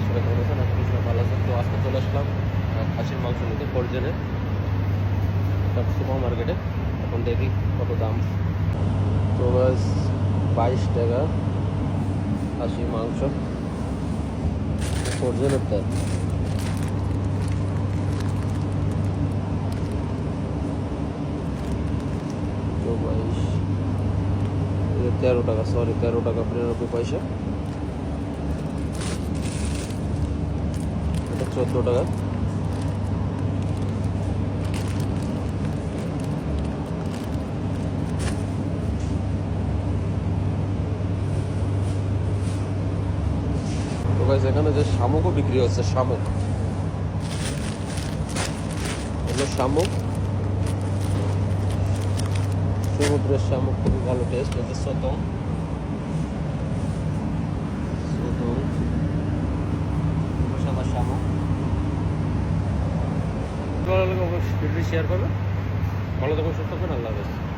সবাই কেমন আছেন? আশা করি সবাই ভালো আছেন। তো আজকে চলে আসলাম খাসির মাংস নিতে ফরজেনে একটা সুপার মার্কেটে। এখন দেখি কত দাম। তো বাস 22 টাকা খাসির মাংস ফরজেনের তাই। তো 13 টাকা, সরি 13 টাকা 95 পয়সা। এটা 14 টাকা। তো গাইস এখানে যে শামুকও বিক্রি হচ্ছে, শামুক, এগুলো শামুক, সমুদ্রের শামুক, খুবই ভালো টেস্ট। এটা সতং সতং সাদা শামুক। ভালো লাগে অবশ্যই ভিডিও শেয়ার করবেন। ভালো থাকুন, সুস্থ থাকুন, আল্লাহ হাফেজ।